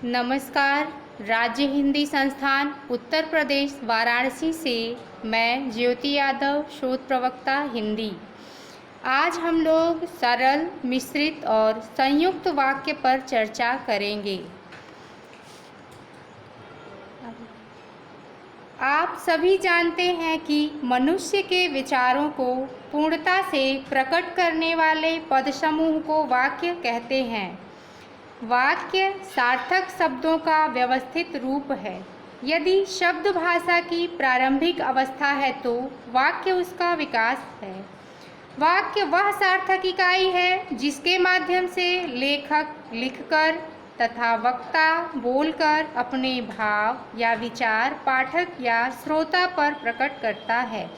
नमस्कार। राज्य हिंदी संस्थान उत्तर प्रदेश वाराणसी से मैं ज्योति यादव, शोध प्रवक्ता हिंदी। आज हम लोग सरल, मिश्रित और संयुक्त वाक्य पर चर्चा करेंगे। आप सभी जानते हैं कि मनुष्य के विचारों को पूर्णता से प्रकट करने वाले पद समूह को वाक्य कहते हैं। वाक्य सार्थक शब्दों का व्यवस्थित रूप है। यदि शब्द भाषा की प्रारंभिक अवस्था है तो वाक्य उसका विकास है। वाक्य वह सार्थक इकाई है जिसके माध्यम से लेखक लिखकर तथा वक्ता बोलकर अपने भाव या विचार पाठक या श्रोता पर प्रकट करता है।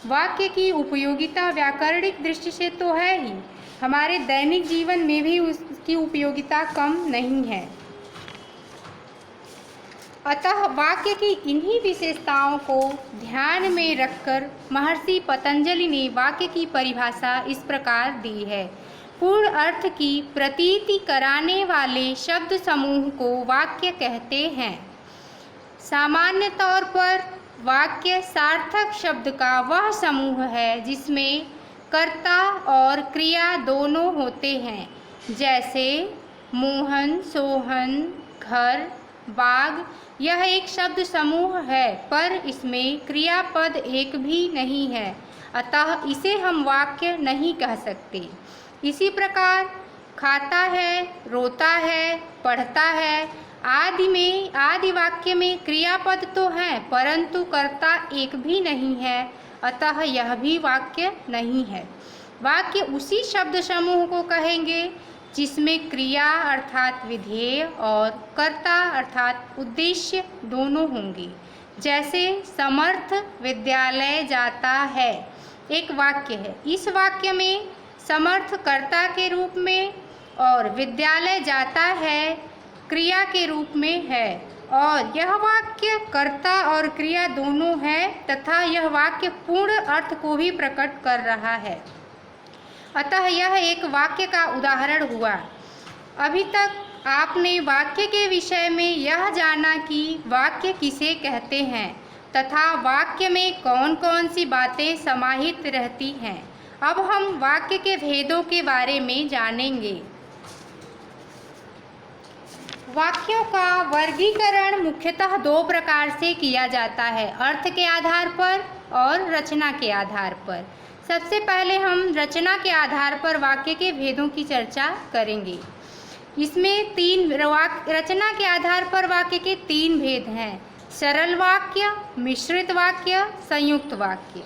वाक्य की उपयोगिता व्याकरणिक दृष्टि से तो है ही, हमारे दैनिक जीवन में भी उसकी उपयोगिता कम नहीं है। अतः वाक्य की इन्हीं विशेषताओं को ध्यान में रखकर महर्षि पतंजलि ने वाक्य की परिभाषा इस प्रकार दी है। पूर्ण अर्थ की प्रतीति कराने वाले शब्द समूह को वाक्य कहते हैं। सामान्य तौर पर वाक्य सार्थक शब्द का वह समूह है जिसमें कर्ता और क्रिया दोनों होते हैं, जैसे मोहन, सोहन, घर, बाग। यह एक शब्द समूह है पर इसमें क्रियापद एक भी नहीं है, अतः इसे हम वाक्य नहीं कह सकते। इसी प्रकार खाता है, रोता है, पढ़ता है आदि वाक्य में क्रियापद तो हैं परंतु कर्ता एक भी नहीं है, अतः यह भी वाक्य नहीं है। वाक्य उसी शब्द समूह को कहेंगे जिसमें क्रिया अर्थात विधेय और कर्ता अर्थात उद्देश्य दोनों होंगे। जैसे समर्थ विद्यालय जाता है एक वाक्य है। इस वाक्य में समर्थ कर्ता के रूप में और विद्यालय जाता है क्रिया के रूप में है, और यह वाक्य कर्ता और क्रिया दोनों है तथा यह वाक्य पूर्ण अर्थ को भी प्रकट कर रहा है, अतः यह एक वाक्य का उदाहरण हुआ। अभी तक आपने वाक्य के विषय में यह जाना कि वाक्य किसे कहते हैं तथा वाक्य में कौन कौन सी बातें समाहित रहती हैं। अब हम वाक्य के भेदों के बारे में जानेंगे। वाक्यों का वर्गीकरण मुख्यतः दो प्रकार से किया जाता है, अर्थ के आधार पर और रचना के आधार पर। सबसे पहले हम रचना के आधार पर वाक्य के भेदों की चर्चा करेंगे। इसमें रचना के आधार पर वाक्य के तीन भेद हैं: सरल वाक्य, मिश्रित वाक्य, संयुक्त वाक्य।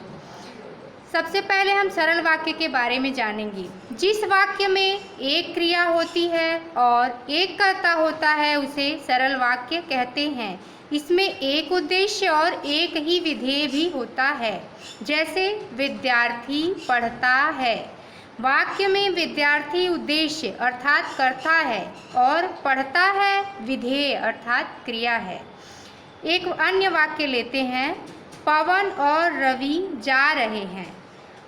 सबसे पहले हम सरल वाक्य के बारे में जानेंगे। जिस वाक्य में एक क्रिया होती है और एक कर्ता होता है उसे सरल वाक्य कहते हैं। इसमें एक उद्देश्य और एक ही विधेय भी होता है, जैसे विद्यार्थी पढ़ता है। वाक्य में विद्यार्थी उद्देश्य अर्थात कर्ता है और पढ़ता है विधेय अर्थात क्रिया है। एक अन्य वाक्य लेते हैं, पवन और रवि जा रहे हैं।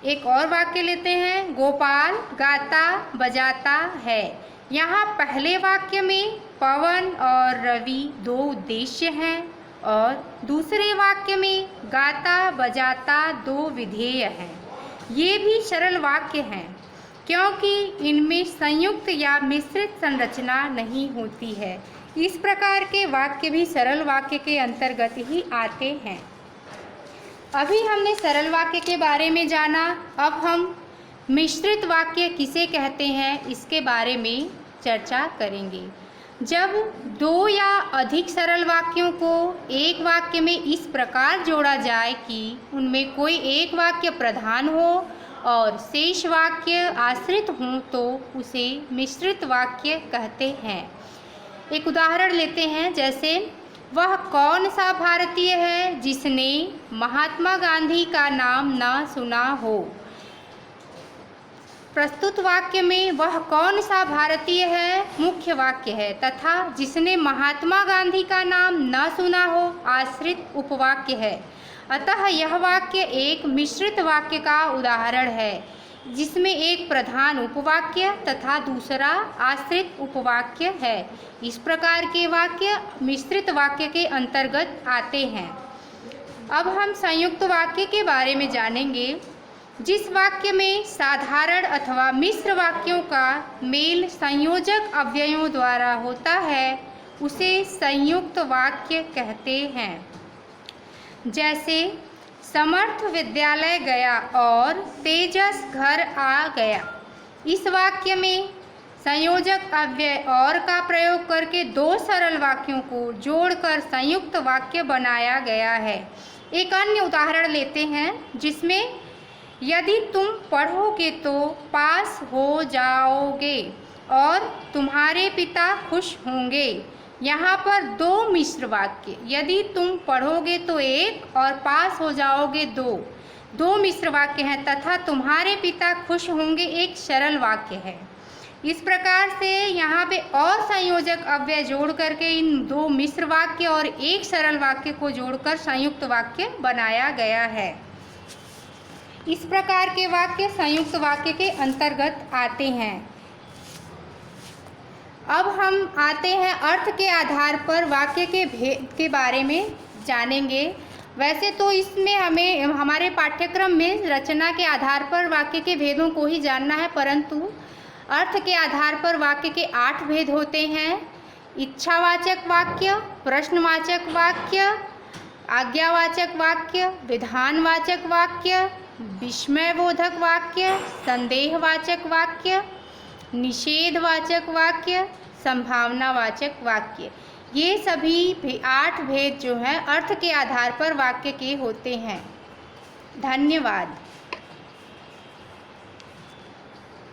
एक और वाक्य लेते हैं, गोपाल गाता बजाता है। यहाँ पहले वाक्य में पवन और रवि दो उद्देश्य हैं और दूसरे वाक्य में गाता बजाता दो विधेय हैं। ये भी सरल वाक्य हैं क्योंकि इनमें संयुक्त या मिश्रित संरचना नहीं होती है। इस प्रकार के वाक्य भी सरल वाक्य के अंतर्गत ही आते हैं। अभी हमने सरल वाक्य के बारे में जाना, अब हम मिश्रित वाक्य किसे कहते हैं इसके बारे में चर्चा करेंगे। जब दो या अधिक सरल वाक्यों को एक वाक्य में इस प्रकार जोड़ा जाए कि उनमें कोई एक वाक्य प्रधान हो और शेष वाक्य आश्रित हों तो उसे मिश्रित वाक्य कहते हैं। एक उदाहरण लेते हैं, जैसे वह कौन सा भारतीय है जिसने महात्मा गांधी का नाम न सुना हो। प्रस्तुत वाक्य में वह कौन सा भारतीय है मुख्य वाक्य है तथा जिसने महात्मा गांधी का नाम न सुना हो आश्रित उपवाक्य है। अतः यह वाक्य एक मिश्रित वाक्य का उदाहरण है। जिसमें एक प्रधान उपवाक्य तथा दूसरा आश्रित उपवाक्य है। इस प्रकार के वाक्य मिश्रित वाक्य के अंतर्गत आते हैं। अब हम संयुक्त वाक्य के बारे में जानेंगे। जिस वाक्य में साधारण अथवा मिश्र वाक्यों का मेल संयोजक अव्ययों द्वारा होता है उसे संयुक्त वाक्य कहते हैं। जैसे समर्थ विद्यालय गया और तेजस घर आ गया। इस वाक्य में संयोजक अव्यय और का प्रयोग करके दो सरल वाक्यों को जोड़कर संयुक्त वाक्य बनाया गया है। एक अन्य उदाहरण लेते हैं जिसमें यदि तुम पढ़ोगे तो पास हो जाओगे और तुम्हारे पिता खुश होंगे। यहाँ पर दो मिश्र वाक्य, यदि तुम पढ़ोगे तो एक और पास हो जाओगे दो मिश्र वाक्य हैं तथा तुम्हारे पिता खुश होंगे एक सरल वाक्य है। इस प्रकार से यहाँ पे और संयोजक अव्यय जोड़ करके इन दो मिश्र वाक्य और एक सरल वाक्य को जोड़कर संयुक्त वाक्य बनाया गया है। इस प्रकार के वाक्य संयुक्त वाक्य के अंतर्गत आते हैं। अब हम आते हैं अर्थ के आधार पर वाक्य के भेद के बारे में जानेंगे। वैसे तो इसमें हमें हमारे पाठ्यक्रम में रचना के आधार पर वाक्य के भेदों को ही जानना है, परंतु अर्थ के आधार पर वाक्य के 8 भेद होते हैं। इच्छावाचक वाक्य, प्रश्नवाचक वाक्य, आज्ञावाचक वाक्य, विधानवाचक वाक्य, विस्मयबोधक वाक्य, संदेहवाचक वाक्य, निषेधवाचक वाक्य, संभावनावाचक वाक्य। ये सभी 8 भेद जो हैं अर्थ के आधार पर वाक्य के होते हैं। धन्यवाद।